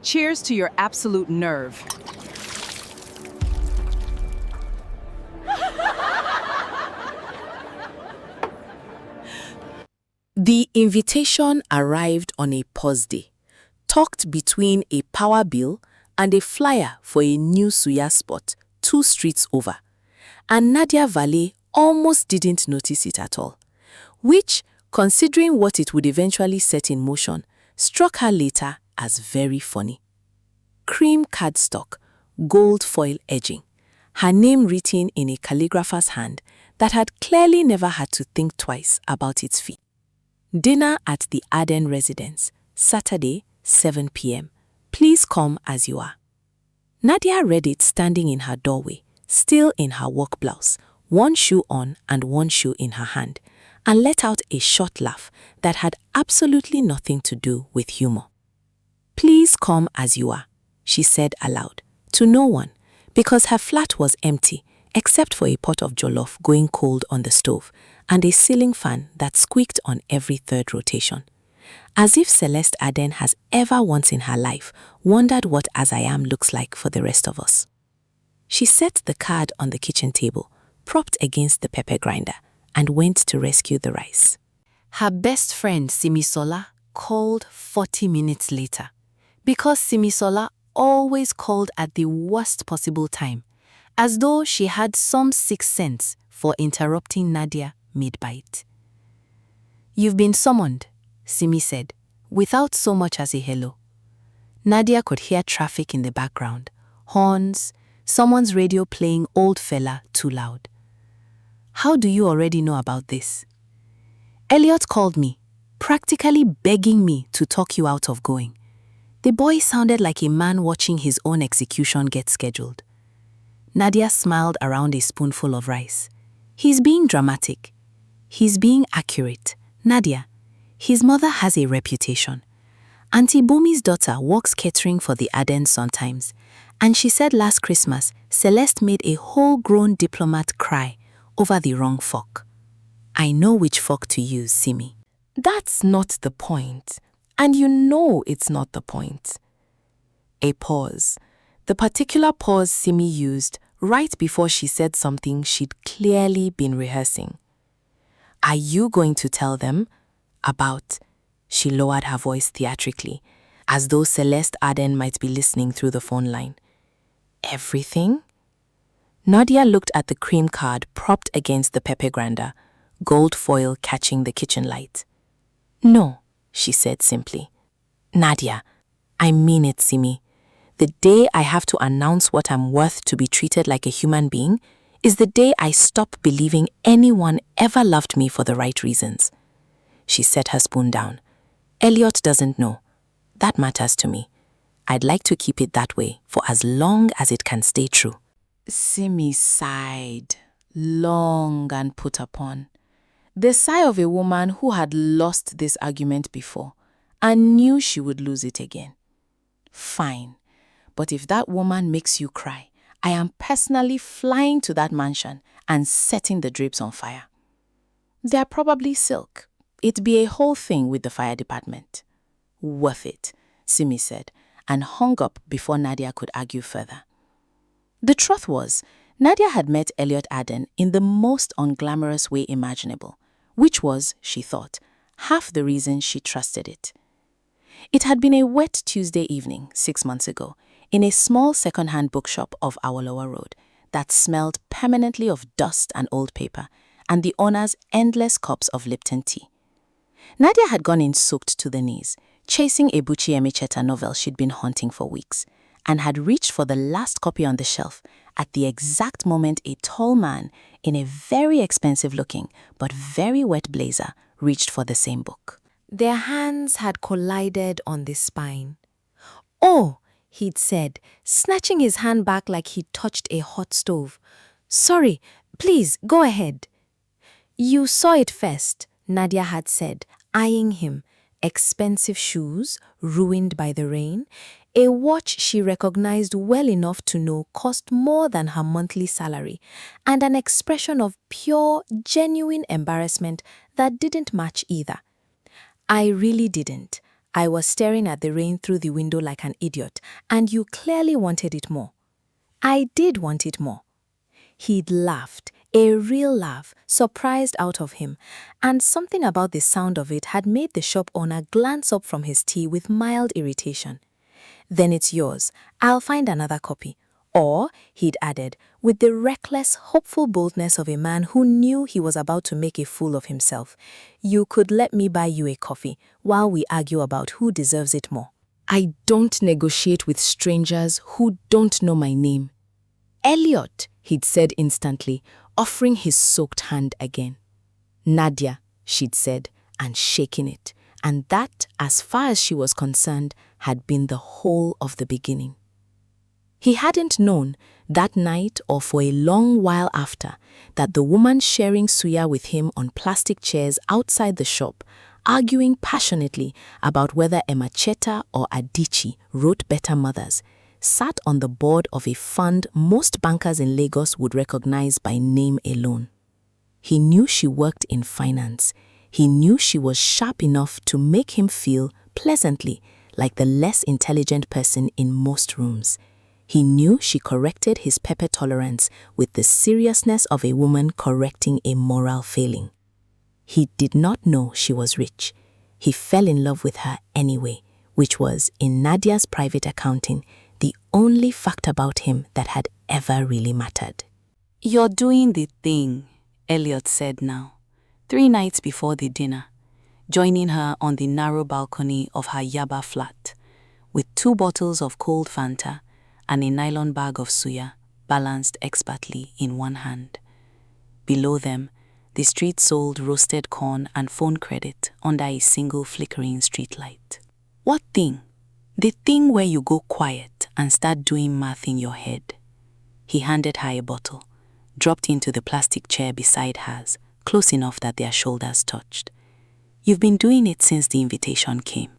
Cheers to your absolute nerve. The invitation arrived on a Thursday, tucked between a power bill and a flyer for a new suya spot 2 streets over, and Nadia Valley almost didn't notice it at all, which, considering what it would eventually set in motion, struck her later as very funny. Cream cardstock, gold foil edging, her name written in a calligrapher's hand that had clearly never had to think twice about its fee. Dinner at the Aden residence, Saturday, 7 p.m. Please come as you are. Nadia read it standing in her doorway, still in her work blouse, one shoe on and one shoe in her hand, and let out a short laugh that had absolutely nothing to do with humor. Please come as you are, she said aloud, to no one, because her flat was empty except for a pot of jollof going cold on the stove and a ceiling fan that squeaked on every third rotation. As if Celeste Aden has ever once in her life wondered what As I Am looks like for the rest of us. She set the card on the kitchen table, propped against the pepper grinder, and went to rescue the rice. Her best friend Simisola called 40 minutes later, because Simisola always called at the worst possible time, as though she had some sixth sense for interrupting Nadia mid-bite. You've been summoned, Simi said, without so much as a hello. Nadia could hear traffic in the background, horns, someone's radio playing Old Fella too loud. How do you already know about this? Elliot called me, practically begging me to talk you out of going. The boy sounded like a man watching his own execution get scheduled. Nadia smiled around a spoonful of rice. He's being dramatic. He's being accurate. Nadia, his mother has a reputation. Auntie Bumi's daughter works catering for the Aden sometimes, and she said last Christmas Celeste made a whole-grown diplomat cry over the wrong fork. I know which fork to use, Simi. That's not the point, and you know it's not the point. A pause. The particular pause Simi used right before she said something she'd clearly been rehearsing. Are you going to tell them about? She lowered her voice theatrically, as though Celeste Aden might be listening through the phone line. Everything? Nadia looked at the cream card propped against the pepper grinder, gold foil catching the kitchen light. No, she said simply. Nadia, I mean it, Simi. The day I have to announce what I'm worth to be treated like a human being is the day I stop believing anyone ever loved me for the right reasons. She set her spoon down. Elliot doesn't know. That matters to me. I'd like to keep it that way for as long as it can stay true. Simi sighed, long and put upon. The sigh of a woman who had lost this argument before and knew she would lose it again. Fine. But if that woman makes you cry, I am personally flying to that mansion and setting the drapes on fire. They're probably silk. It'd be a whole thing with the fire department. Worth it, Simi said, and hung up before Nadia could argue further. The truth was, Nadia had met Elliot Aden in the most unglamorous way imaginable, which was, she thought, half the reason she trusted it. It had been a wet Tuesday evening 6 months ago, in a small second-hand bookshop off Awolowo Road that smelled permanently of dust and old paper and the owner's endless cups of Lipton tea. Nadia had gone in soaked to the knees, chasing a Buchi Emicheta novel she'd been hunting for weeks, and had reached for the last copy on the shelf at the exact moment a tall man in a very expensive-looking but very wet blazer reached for the same book. Their hands had collided on the spine. Oh, he'd said, snatching his hand back like he'd touched a hot stove. Sorry, please, go ahead. You saw it first, Nadia had said, eyeing him. Expensive shoes, ruined by the rain, a watch she recognized well enough to know cost more than her monthly salary, and an expression of pure, genuine embarrassment that didn't match either. I really didn't. I was staring at the rain through the window like an idiot, and you clearly wanted it more. I did want it more. He'd laughed, a real laugh, surprised out of him, and something about the sound of it had made the shop owner glance up from his tea with mild irritation. Then it's yours. I'll find another copy. Or, he'd added, with the reckless, hopeful boldness of a man who knew he was about to make a fool of himself, you could let me buy you a coffee while we argue about who deserves it more. I don't negotiate with strangers who don't know my name. Elliot, he'd said instantly, offering his soaked hand again. Nadia, she'd said, and shaking it, and that, as far as she was concerned, had been the whole of the beginning. He hadn't known, that night or for a long while after, that the woman sharing suya with him on plastic chairs outside the shop, arguing passionately about whether Emacheta or Adichie wrote better mothers, sat on the board of a fund most bankers in Lagos would recognize by name alone. He knew she worked in finance. He knew she was sharp enough to make him feel pleasantly like the less intelligent person in most rooms. He knew she corrected his pepper tolerance with the seriousness of a woman correcting a moral failing. He did not know she was rich. He fell in love with her anyway, which was, in Nadia's private accounting, the only fact about him that had ever really mattered. "You're doing the thing," Elliot said now, 3 nights before the dinner, joining her on the narrow balcony of her Yaba flat, with 2 bottles of cold Fanta and a nylon bag of suya balanced expertly in one hand. Below them, the street sold roasted corn and phone credit under a single flickering streetlight. What thing? The thing where you go quiet and start doing math in your head. He handed her a bottle, dropped into the plastic chair beside hers, close enough that their shoulders touched. "You've been doing it since the invitation came.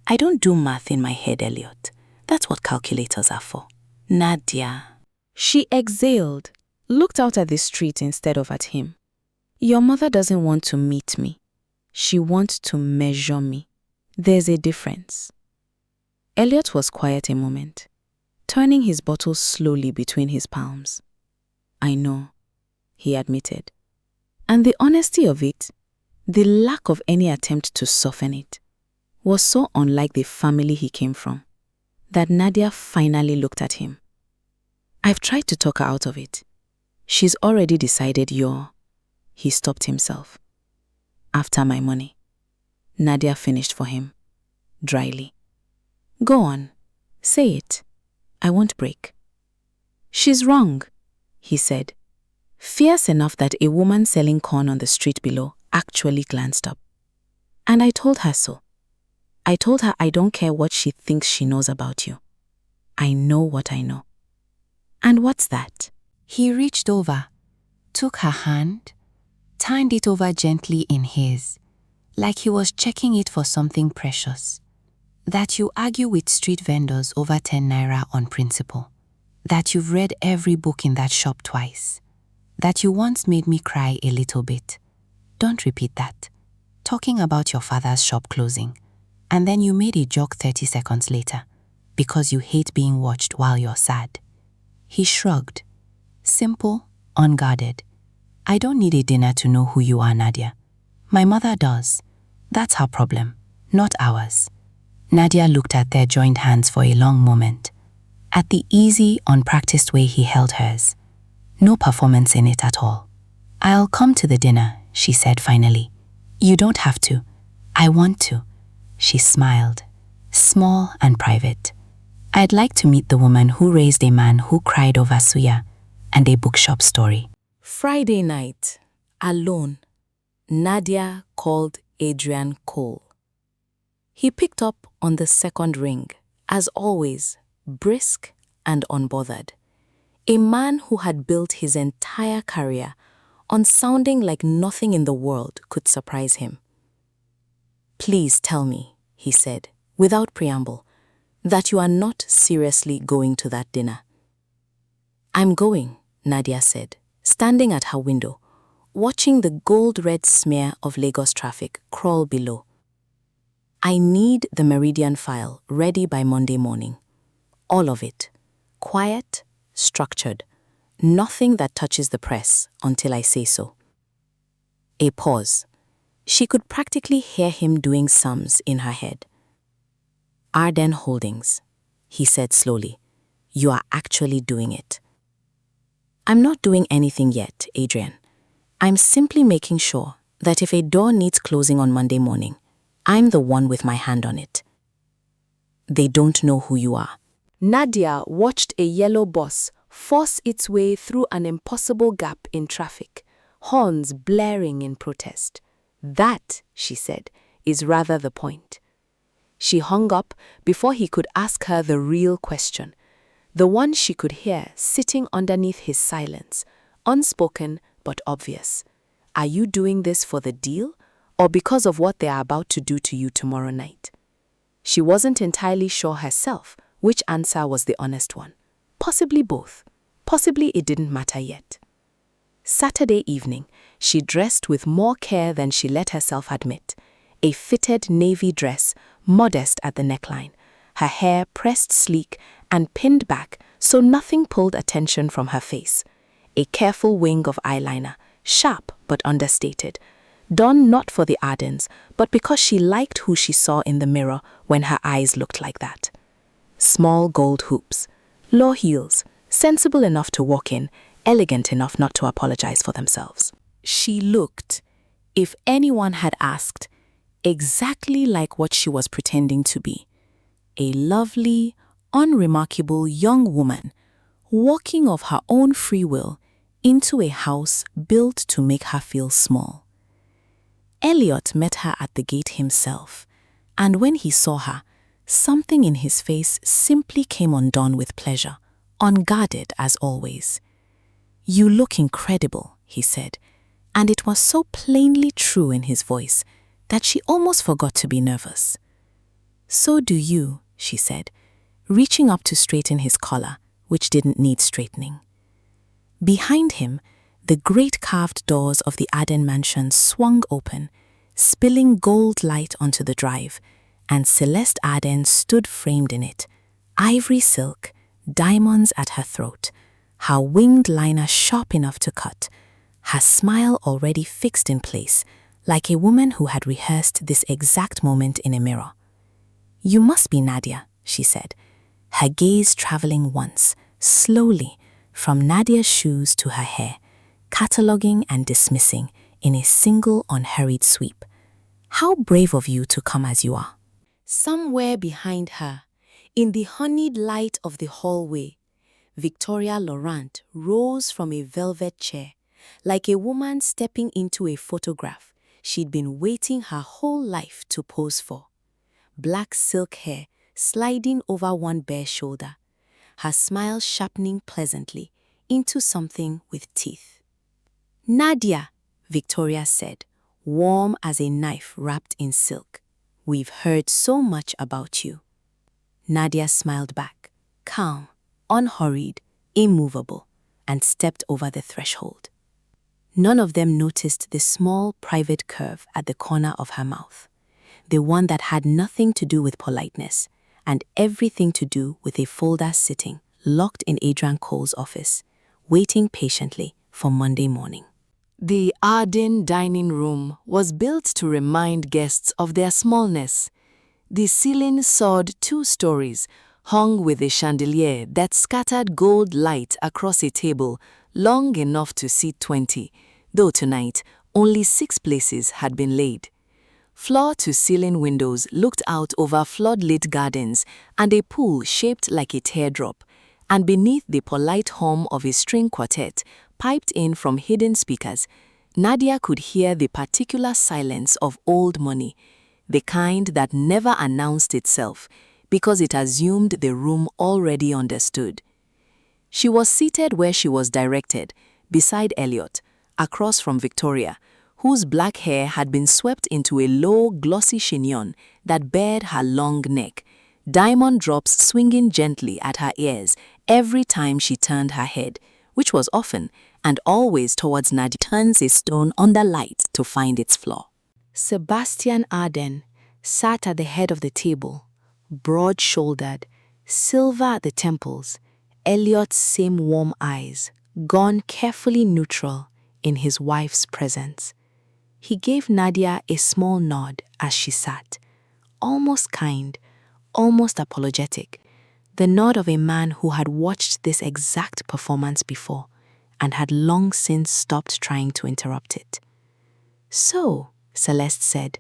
I don't do math in my head, Elliot. That's what calculators are for." "Nadia." She exhaled, looked out at the street instead of at him. "Your mother doesn't want to meet me. She wants to measure me. There's a difference." Elliot was quiet a moment, turning his bottle slowly between his palms. "I know," he admitted. And the honesty of it, the lack of any attempt to soften it, was so unlike the family he came from, that Nadia finally looked at him. "I've tried to talk her out of it. She's already decided you're—" He stopped himself. "After my money." Nadia finished for him, dryly. "Go on. Say it. I won't break." "She's wrong," he said, fierce enough that a woman selling corn on the street below actually glanced up. "And I told her so. I told her I don't care what she thinks she knows about you. I know what I know." "And what's that?" He reached over, took her hand, turned it over gently in his, like he was checking it for something precious. "That you argue with street vendors over 10 naira on principle. That you've read every book in that shop twice. That you once made me cry a little bit. Don't repeat that. Talking about your father's shop closing. And then you made a joke 30 seconds later because you hate being watched while you're sad." He shrugged. Simple, unguarded. "I don't need a dinner to know who you are, Nadia. My mother does. That's her problem, not ours." Nadia looked at their joined hands for a long moment, at the easy, unpracticed way he held hers. No performance in it at all. "I'll come to the dinner," she said finally. "You don't have to. I want to." She smiled, small and private. "I'd like to meet the woman who raised a man who cried over suya and a bookshop story." Friday night, alone, Nadia called Adrian Cole. He picked up on the second ring, as always, brisk and unbothered. A man who had built his entire career on sounding like nothing in the world could surprise him. "Please tell me," he said, without preamble, "that you are not seriously going to that dinner." "I'm going," Nadia said, standing at her window, watching the gold-red smear of Lagos traffic crawl below. I need the Meridian file ready by Monday morning. All of it. Quiet, structured. Nothing that touches the press until I say so. A pause. She could practically hear him doing sums in her head. Aden Holdings, he said slowly. You are actually doing it. I'm not doing anything yet, Adrian. I'm simply making sure that if a door needs closing on Monday morning, I'm the one with my hand on it. They don't know who you are. Nadia watched a yellow bus force its way through an impossible gap in traffic, horns blaring in protest. That, she said, is rather the point. She hung up before he could ask her the real question, the one she could hear sitting underneath his silence, unspoken but obvious. Are you doing this for the deal, or because of what they are about to do to you tomorrow night? She wasn't entirely sure herself which answer was the honest one. Possibly both. Possibly it didn't matter yet. Saturday evening, she dressed with more care than she let herself admit. A fitted navy dress, modest at the neckline, her hair pressed sleek and pinned back so nothing pulled attention from her face. A careful wing of eyeliner, sharp but understated, done not for the Adens, but because she liked who she saw in the mirror when her eyes looked like that. Small gold hoops, low heels, sensible enough to walk in, elegant enough not to apologize for themselves. She looked, if anyone had asked, exactly like what she was pretending to be. A lovely, unremarkable young woman, walking of her own free will into a house built to make her feel small. Elliot met her at the gate himself, and when he saw her, something in his face simply came undone with pleasure, unguarded as always. You look incredible, he said, and it was so plainly true in his voice that she almost forgot to be nervous. So do you, she said, reaching up to straighten his collar, which didn't need straightening. Behind him, the great carved doors of the Aden mansion swung open, spilling gold light onto the drive, and Celeste Aden stood framed in it, ivory silk, diamonds at her throat, her winged liner sharp enough to cut, her smile already fixed in place, like a woman who had rehearsed this exact moment in a mirror. You must be Nadia, she said, her gaze traveling once, slowly, from Nadia's shoes to her hair, cataloguing and dismissing in a single unhurried sweep. How brave of you to come as you are. Somewhere behind her, in the honeyed light of the hallway, Victoria Laurent rose from a velvet chair, like a woman stepping into a photograph she'd been waiting her whole life to pose for. Black silk hair sliding over one bare shoulder, her smile sharpening pleasantly into something with teeth. Nadia, Victoria said, warm as a knife wrapped in silk. We've heard so much about you. Nadia smiled back, calm, unhurried, immovable, and stepped over the threshold. None of them noticed the small, private curve at the corner of her mouth, the one that had nothing to do with politeness and everything to do with a folder sitting, locked in Adrian Cole's office, waiting patiently for Monday morning. The Aden dining room was built to remind guests of their smallness. The ceiling soared 2 stories, hung with a chandelier that scattered gold light across a table long enough to seat 20, though tonight only 6 places had been laid. Floor-to-ceiling windows looked out over flood-lit gardens and a pool shaped like a teardrop, and beneath the polite hum of a string quartet piped in from hidden speakers, Nadia could hear the particular silence of old money, the kind that never announced itself because it assumed the room already understood. She was seated where she was directed, beside Elliot, across from Victoria, whose black hair had been swept into a low, glossy chignon that bared her long neck, diamond drops swinging gently at her ears every time she turned her head, which was often and always towards Nadia turns a stone under light to find its flaw. Sebastian Aden, sat at the head of the table, broad-shouldered, silver at the temples, Elliot's same warm eyes, gone carefully neutral in his wife's presence. He gave Nadia a small nod as she sat, almost kind, almost apologetic, the nod of a man who had watched this exact performance before and had long since stopped trying to interrupt it. "So," Celeste said,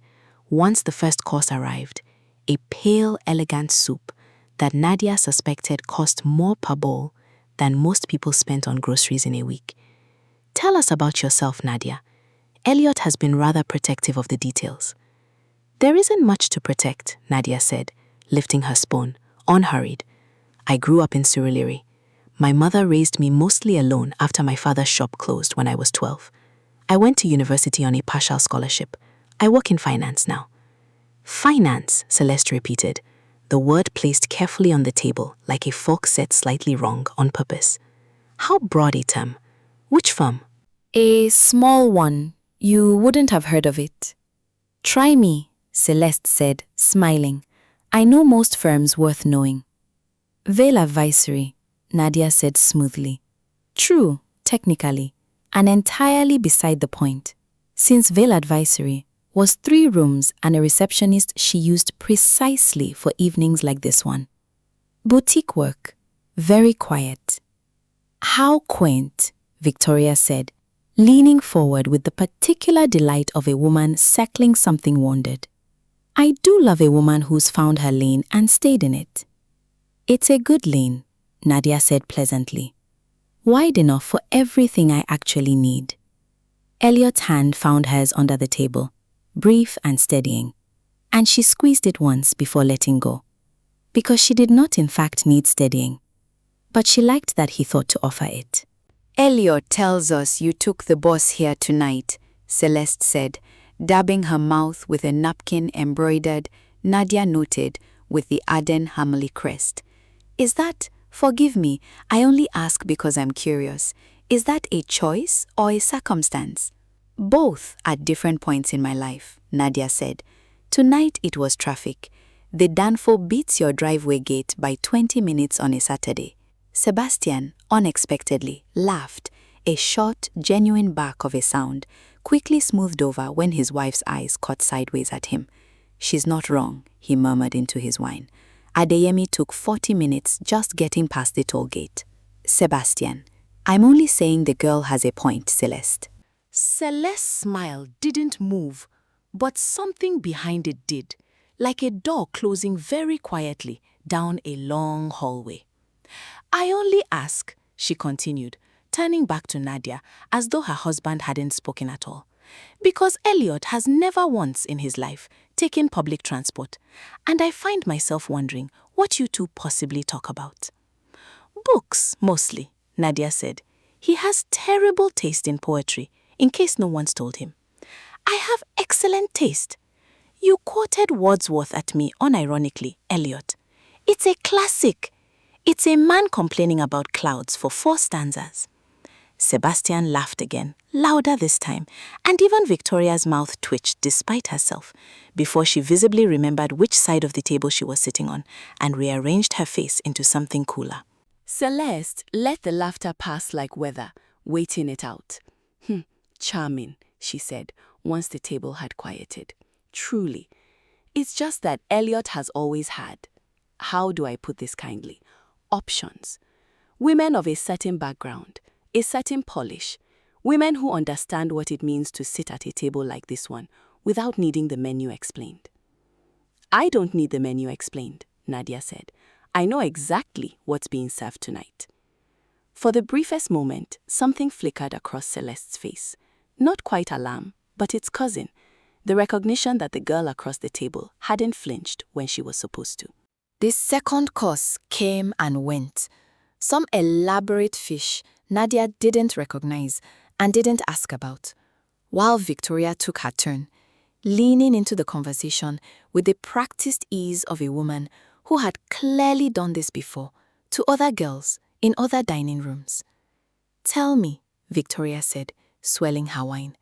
once the first course arrived, a pale, elegant soup that Nadia suspected cost more per bowl than most people spent on groceries in a week. "Tell us about yourself, Nadia." Elliot has been rather protective of the details. "There isn't much to protect," Nadia said, lifting her spoon, unhurried. "I grew up in Surulere. My mother raised me mostly alone after my father's shop closed when I was 12. I went to university on a partial scholarship. I work in finance now." "Finance," Celeste repeated, the word placed carefully on the table like a fork set slightly wrong on purpose. "How broad a term. Which firm?" A small one. You wouldn't have heard of it. "Try me," Celeste said, smiling. "I know most firms worth knowing." "Veil Advisory," Nadia said smoothly. "True, technically, and entirely beside the point, since Veil Advisory was 3 rooms and a receptionist she used precisely for evenings like this one. Boutique work, very quiet." "How quaint," Victoria said, leaning forward with the particular delight of a woman circling something wounded. "I do love a woman who's found her lane and stayed in it." "It's a good lane," Nadia said pleasantly. "Wide enough for everything I actually need." Elliot's hand found hers under the table, brief and steadying, and she squeezed it once before letting go, because she did not in fact need steadying, but she liked that he thought to offer it. Elliot tells us you took the boss here tonight, Celeste said, dabbing her mouth with a napkin embroidered, Nadia noted, with the Aden Hamley crest. "Is that, forgive me, I only ask because I'm curious, is that a choice or a circumstance?" "Both at different points in my life," Nadia said. "Tonight it was traffic. The Danfo beats your driveway gate by 20 minutes on a Saturday." Sebastian, unexpectedly, laughed, a short, genuine bark of a sound, quickly smoothed over when his wife's eyes caught sideways at him. "She's not wrong," he murmured into his wine. "Adeyemi took 40 minutes just getting past the toll gate." "Sebastian, I'm only saying the girl has a point, Celeste." Celeste's smile didn't move, but something behind it did, like a door closing very quietly down a long hallway. "I only ask," she continued, turning back to Nadia as though her husband hadn't spoken at all, "because Elliot has never once in his life taken public transport, and I find myself wondering what you two possibly talk about." "Books, mostly," Nadia said. "He has terrible taste in poetry, in case no one's told him." "I have excellent taste." "You quoted Wordsworth at me unironically, Elliot. It's a classic. It's a man complaining about clouds for 4 stanzas. Sebastian laughed again, louder this time, and even Victoria's mouth twitched despite herself, before she visibly remembered which side of the table she was sitting on and rearranged her face into something cooler. Celeste let the laughter pass like weather, waiting it out. "Charming," she said, once the table had quieted. "Truly. It's just that Elliot has always had, how do I put this kindly, options. Women of a certain background, a certain polish, women who understand what it means to sit at a table like this one without needing the menu explained." "I don't need the menu explained," Nadia said. "I know exactly what's being served tonight." For the briefest moment, something flickered across Celeste's face. Not quite alarm, but its cousin, the recognition that the girl across the table hadn't flinched when she was supposed to. This second course came and went. Some elaborate fish Nadia didn't recognize and didn't ask about, while Victoria took her turn, leaning into the conversation with the practiced ease of a woman who had clearly done this before to other girls in other dining rooms. "Tell me," Victoria said, swelling her wine,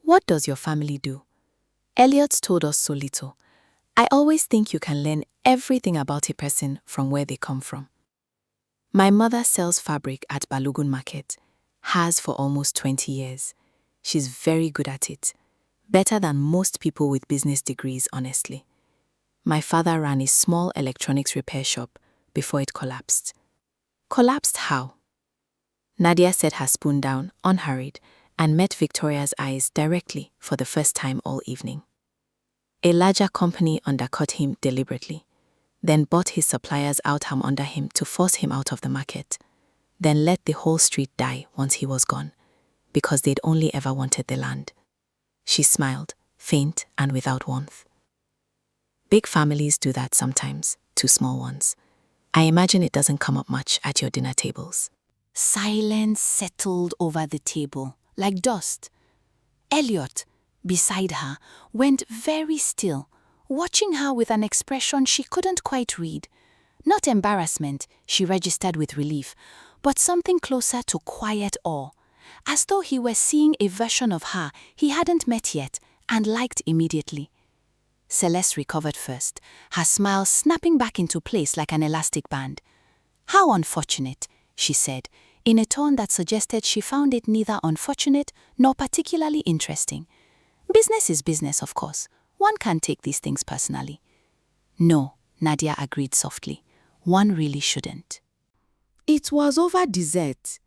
"what does your family do? Elliot told us so little, I always think you can learn everything about a person from where they come from. My mother sells fabric at Balogun Market, has for almost 20 years. She's very good at it, better than most people with business degrees, honestly. My father ran a small electronics repair shop before it collapsed. Collapsed how? Nadia set her spoon down, unhurried, and met Victoria's eyes directly for the first time all evening. A larger company undercut him deliberately, then bought his suppliers out from under him to force him out of the market, then let the whole street die once he was gone, because they'd only ever wanted the land. She smiled, faint and without warmth. Big families do that sometimes to small ones. I imagine it doesn't come up much at your dinner tables. Silence settled over the table, like dust. Elliot, beside her, went very still, watching her with an expression she couldn't quite read. Not embarrassment, she registered with relief, but something closer to quiet awe, as though he were seeing a version of her he hadn't met yet and liked immediately. Celeste recovered first, her smile snapping back into place like an elastic band. "How unfortunate," she said, in a tone that suggested she found it neither unfortunate nor particularly interesting. "Business is business, of course. One can't take these things personally." "No," Nadia agreed softly. "One really shouldn't." It was over dessert.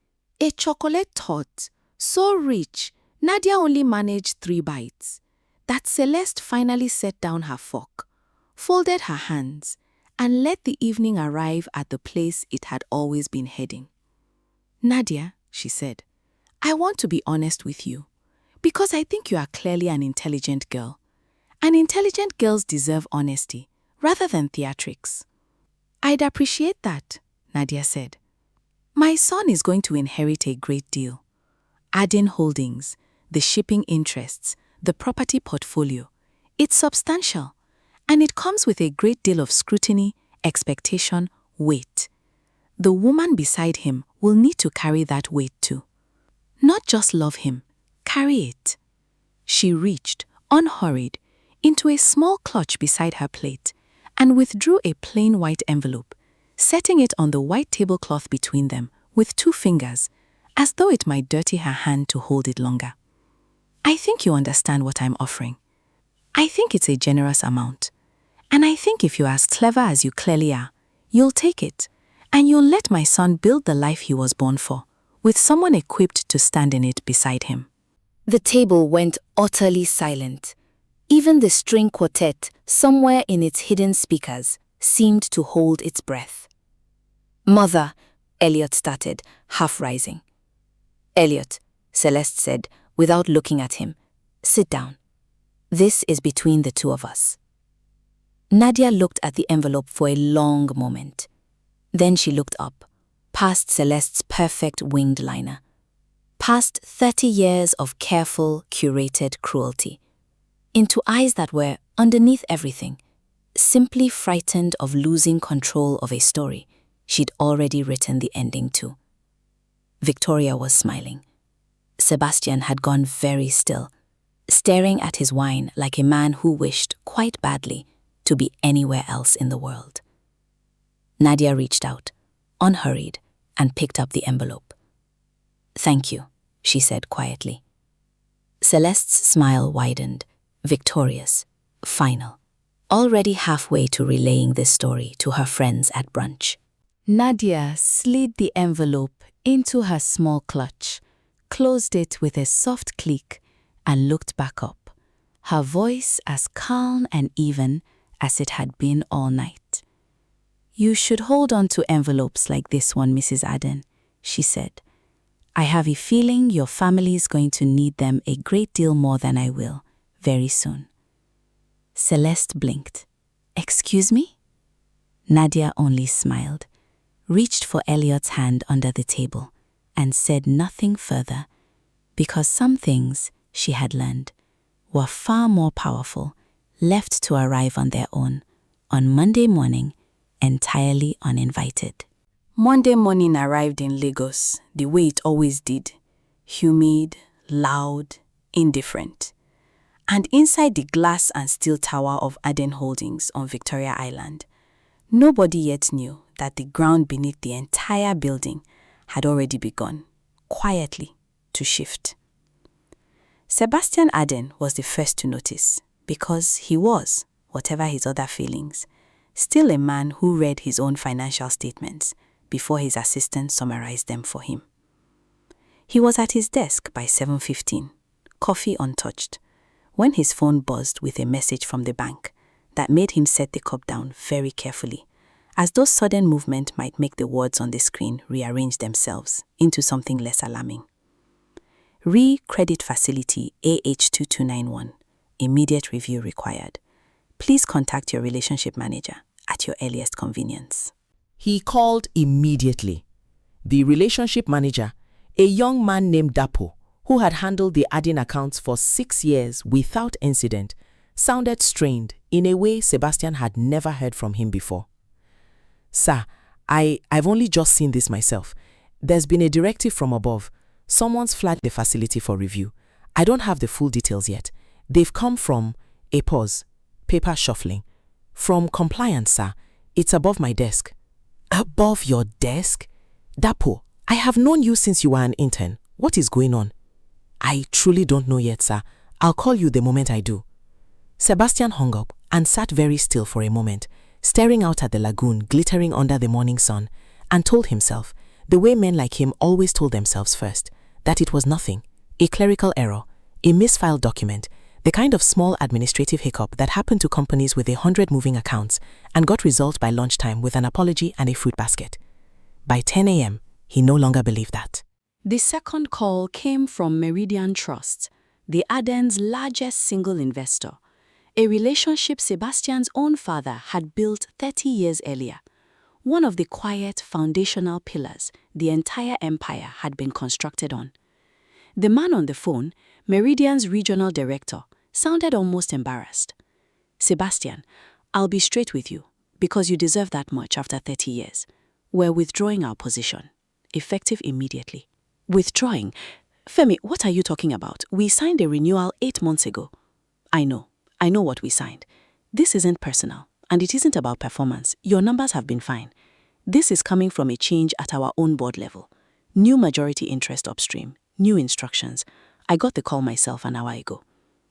A chocolate tart, so rich, Nadia only managed 3 bites, that Celeste finally set down her fork, folded her hands, and let the evening arrive at the place it had always been heading. "Nadia," she said, "I want to be honest with you, because I think you are clearly an intelligent girl. And intelligent girls deserve honesty, rather than theatrics." "I'd appreciate that," Nadia said. "My son is going to inherit a great deal. Aden holdings, the shipping interests, the property portfolio. It's substantial, and it comes with a great deal of scrutiny, expectation, weight. The woman beside him will need to carry that weight too. Not just love him, carry it." She reached, unhurried, into a small clutch beside her plate and withdrew a plain white envelope, setting it on the white tablecloth between them with 2 fingers, as though it might dirty her hand to hold it longer. "I think you understand what I'm offering. I think it's a generous amount. And I think if you're as clever as you clearly are, you'll take it, and you'll let my son build the life he was born for, with someone equipped to stand in it beside him." The table went utterly silent. Even the string quartet, somewhere in its hidden speakers, seemed to hold its breath. "Mother," Elliot started, half rising. "Elliot," Celeste said, without looking at him, "sit down. This is between the two of us." Nadia looked at the envelope for a long moment. Then she looked up, past Celeste's perfect winged liner, past 30 years of careful, curated cruelty, into eyes that were, underneath everything, simply frightened of losing control of a story she'd already written the ending to. Victoria was smiling. Sebastian had gone very still, staring at his wine like a man who wished, quite badly, to be anywhere else in the world. Nadia reached out, unhurried, and picked up the envelope. "Thank you," she said quietly. Celeste's smile widened, victorious, final, already halfway to relaying this story to her friends at brunch. Nadia slid the envelope into her small clutch, closed it with a soft click, and looked back up, her voice as calm and even as it had been all night. "You should hold on to envelopes like this one, Mrs. Aden," she said. "I have a feeling your family's going to need them a great deal more than I will, very soon." Celeste blinked. "Excuse me?" Nadia only smiled, reached for Elliot's hand under the table, and said nothing further, because some things, she had learned, were far more powerful, left to arrive on their own, on Monday morning, entirely uninvited. Monday morning arrived in Lagos the way it always did, humid, loud, indifferent. And inside the glass and steel tower of Aden Holdings on Victoria Island, nobody yet knew that the ground beneath the entire building had already begun, quietly, to shift. Sebastian Aden was the first to notice because he was, whatever his other feelings, still a man who read his own financial statements before his assistant summarized them for him. He was at his desk by 7:15, coffee untouched, when his phone buzzed with a message from the bank that made him set the cup down very carefully, as though sudden movement might make the words on the screen rearrange themselves into something less alarming. Credit Facility AH2291. Immediate review required. Please contact your relationship manager at your earliest convenience. He called immediately. The relationship manager, a young man named Dapo, who had handled the Aden accounts for 6 years without incident, sounded strained in a way Sebastian had never heard from him before. Sir, I've only just seen this myself. There's been a directive from above. Someone's flagged the facility for review. I don't have the full details yet. They've come from a pause, paper shuffling. From compliance, sir. It's above my desk. Above your desk? Dapo, I have known you since you were an intern. What is going on? I truly don't know yet, sir. I'll call you the moment I do. Sebastian hung up and sat very still for a moment, staring out at the lagoon glittering under the morning sun, and told himself, the way men like him always told themselves first, that it was nothing, a clerical error, a misfiled document, the kind of small administrative hiccup that happened to companies with 100 moving accounts and got resolved by lunchtime with an apology and a fruit basket. By 10 a.m., he no longer believed that. The second call came from Meridian Trust, the Aden's largest single investor, a relationship Sebastian's own father had built 30 years earlier, one of the quiet foundational pillars the entire empire had been constructed on. The man on the phone, Meridian's regional director, sounded almost embarrassed. Sebastian, I'll be straight with you, because you deserve that much after 30 years. We're withdrawing our position, effective immediately. Withdrawing? Femi, what are you talking about? We signed a renewal 8 months ago. I know what we signed. This isn't personal, and it isn't about performance. Your numbers have been fine. This is coming from a change at our own board level. New majority interest upstream, new instructions. I got the call myself an hour ago.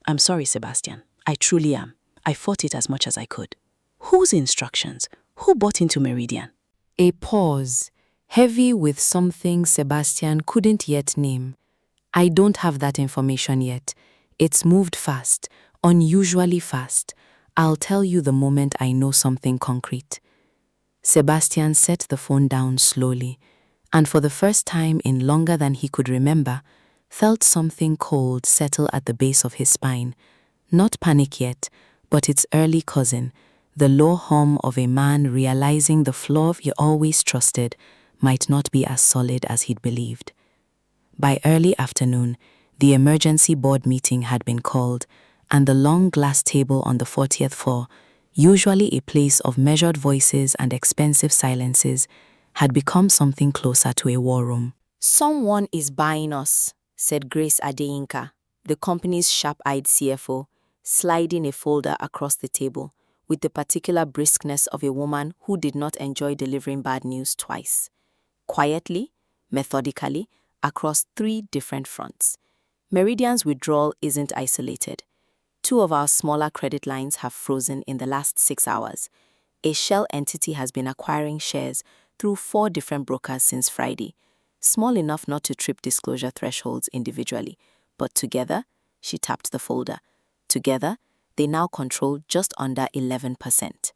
I'm sorry, Sebastian. I truly am. I fought it as much as I could. Whose instructions? Who bought into Meridian? A pause, heavy with something Sebastian couldn't yet name. I don't have that information yet. It's moved fast, unusually fast. I'll tell you the moment I know something concrete. Sebastian set the phone down slowly, and for the first time in longer than he could remember, felt something cold settle at the base of his spine. Not panic yet, but its early cousin, the low hum of a man realizing the floor he always trusted might not be as solid as he'd believed. By early afternoon, the emergency board meeting had been called, and the long glass table on the 40th floor, usually a place of measured voices and expensive silences, had become something closer to a war room. Someone is buying us, said Grace Adeyinka, the company's sharp-eyed CFO, sliding a folder across the table with the particular briskness of a woman who did not enjoy delivering bad news twice. Quietly, methodically, across 3 different fronts. Meridian's withdrawal isn't isolated. 2 of our smaller credit lines have frozen in the last 6 hours. A shell entity has been acquiring shares through 4 different brokers since Friday, small enough not to trip disclosure thresholds individually, but together, she tapped the folder. Together, they now control just under 11%.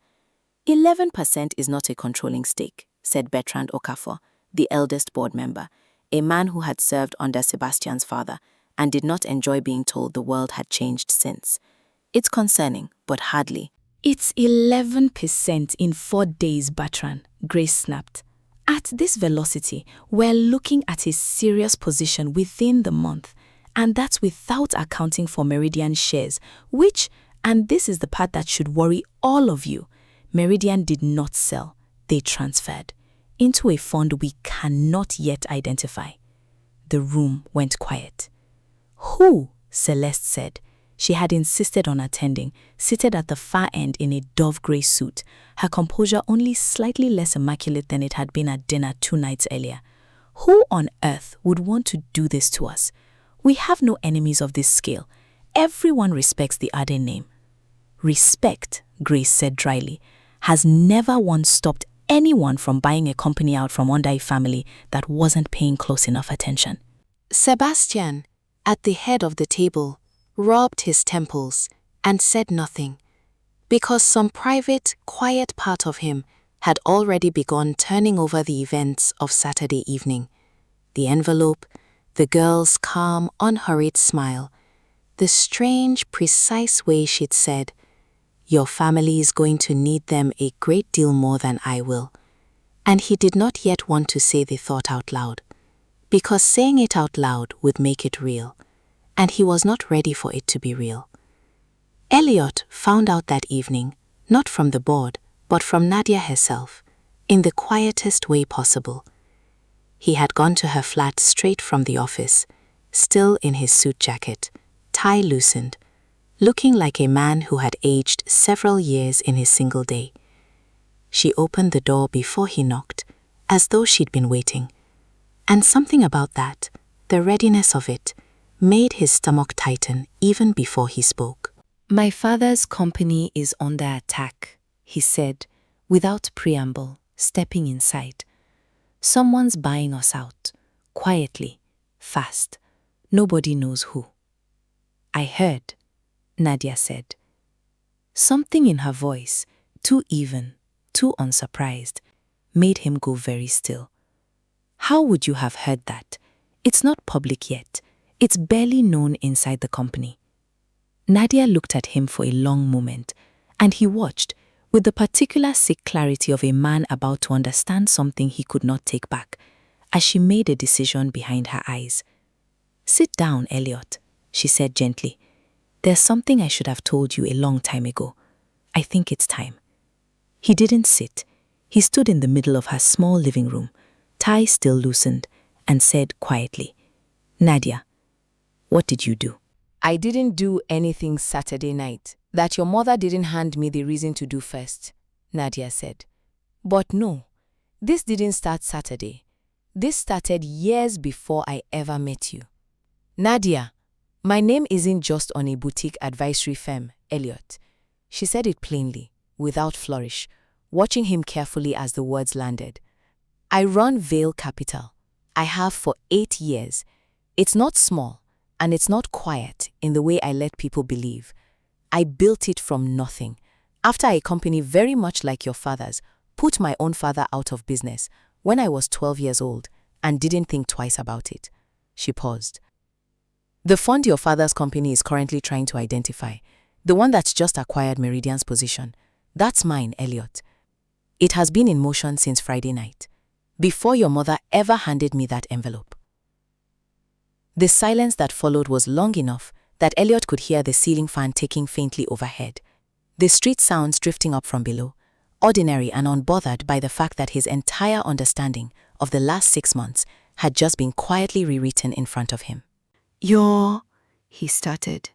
11% is not a controlling stake, said Bertrand Okafor, the eldest board member, a man who had served under Sebastian's father and did not enjoy being told the world had changed since. It's concerning, but hardly. It's 11% in 4 days, Bertrand, Grace snapped. At this velocity, we're looking at a serious position within the month, and that's without accounting for Meridian shares, which, and this is the part that should worry all of you, Meridian did not sell, they transferred into a fund we cannot yet identify. The room went quiet. Who? Celeste said. She had insisted on attending, seated at the far end in a dove-grey suit, her composure only slightly less immaculate than it had been at dinner 2 nights earlier. Who on earth would want to do this to us? We have no enemies of this scale. Everyone respects the Aden name. Respect, Grace said dryly, has never once stopped anyone from buying a company out from under a family that wasn't paying close enough attention. Sebastian, at the head of the table, rubbed his temples and said nothing, because some private, quiet part of him had already begun turning over the events of Saturday evening. The envelope, the girl's calm, unhurried smile, the strange, precise way she'd said, "Your family is going to need them a great deal more than I will." And he did not yet want to say the thought out loud, because saying it out loud would make it real, and he was not ready for it to be real. Elliot found out that evening, not from the board, but from Nadia herself, in the quietest way possible. He had gone to her flat straight from the office, still in his suit jacket, tie loosened, looking like a man who had aged several years in his single day. She opened the door before he knocked, as though she'd been waiting. And something about that, the readiness of it, made his stomach tighten even before he spoke. "My father's company is under attack," he said, without preamble, stepping inside. "Someone's buying us out, quietly, fast. Nobody knows who." "I heard," Nadia said. Something in her voice, too even, too unsurprised, made him go very still. "How would you have heard that? It's not public yet. It's barely known inside the company." Nadia looked at him for a long moment, and he watched, with the particular sick clarity of a man about to understand something he could not take back, as she made a decision behind her eyes. "Sit down, Elliot," she said gently. "There's something I should have told you a long time ago. I think it's time." He didn't sit. He stood in the middle of her small living room, tie still loosened, and said quietly, "Nadia, what did you do?" "I didn't do anything Saturday night that your mother didn't hand me the reason to do first," Nadia said. "But no, this didn't start Saturday. This started years before I ever met you. Nadia, my name isn't just on a boutique advisory firm, Elliot." She said it plainly, without flourish, watching him carefully as the words landed. "I run Veil Capital. I have for 8 years. It's not small, and it's not quiet in the way I let people believe. I built it from nothing, after a company very much like your father's put my own father out of business when I was 12 years old and didn't think twice about it." She paused. "The fund your father's company is currently trying to identify, the one that's just acquired Meridian's position, that's mine, Elliot. It has been in motion since Friday night, before your mother ever handed me that envelope." The silence that followed was long enough that Elliot could hear the ceiling fan ticking faintly overhead, the street sounds drifting up from below, ordinary and unbothered by the fact that his entire understanding of the last 6 months had just been quietly rewritten in front of him. "You're," he started,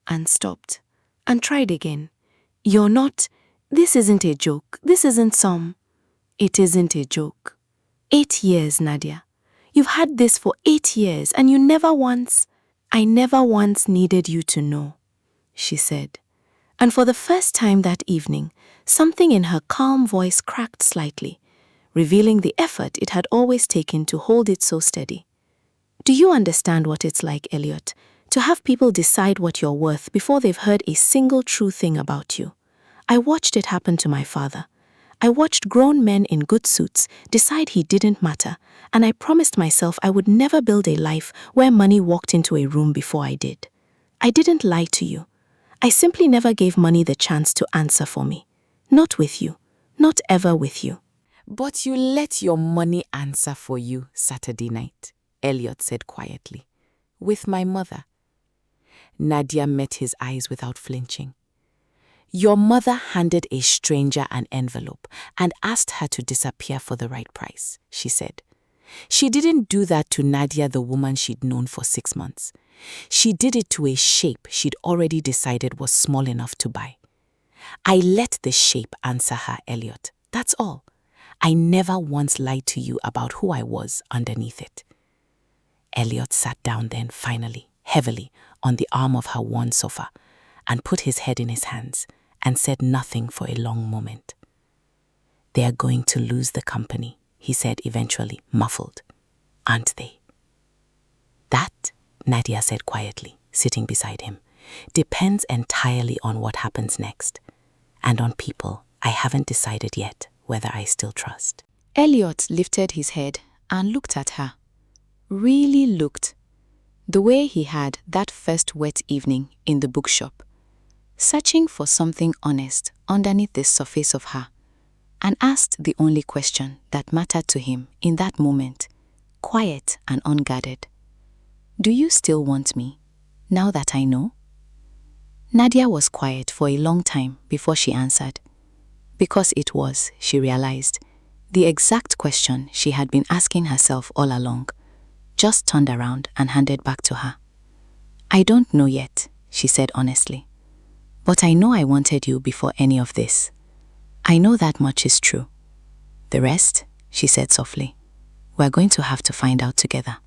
and stopped, and tried again. "You're not, this isn't a joke, this isn't some. It isn't a joke. 8 years, Nadia. You've had this for 8 years, and you never once—" "I never once needed you to know," she said. And for the first time that evening, something in her calm voice cracked slightly, revealing the effort it had always taken to hold it so steady. "Do you understand what it's like, Elliot, to have people decide what you're worth before they've heard a single true thing about you? I watched it happen to my father. I watched grown men in good suits decide he didn't matter, and I promised myself I would never build a life where money walked into a room before I did. I didn't lie to you. I simply never gave money the chance to answer for me. Not with you. Not ever with you." "But you let your money answer for you Saturday night," Elliot said quietly. "With my mother." Nadia met his eyes without flinching. "Your mother handed a stranger an envelope and asked her to disappear for the right price," she said. She didn't do that to Nadia, the woman she'd known for 6 months. She did it to a shape she'd already decided was small enough to buy. I let the shape answer her, Elliot. That's all. I never once lied to you about who I was underneath it. Elliot sat down then, finally, heavily, on the arm of her worn sofa, and put his head in his hands, and said nothing for a long moment. They are going to lose the company, he said eventually, muffled. Aren't they? That, Nadia said quietly, sitting beside him, depends entirely on what happens next, and on people I haven't decided yet whether I still trust. Elliot lifted his head and looked at her. Really looked. The way he had that first wet evening in the bookshop, searching for something honest underneath the surface of her, and asked the only question that mattered to him in that moment, quiet and unguarded. Do you still want me, now that I know? Nadia was quiet for a long time before she answered, because it was, she realized, the exact question she had been asking herself all along, just turned around and handed back to her. I don't know yet, she said honestly, but I know I wanted you before any of this. I know that much is true. The rest, she said softly, we're going to have to find out together.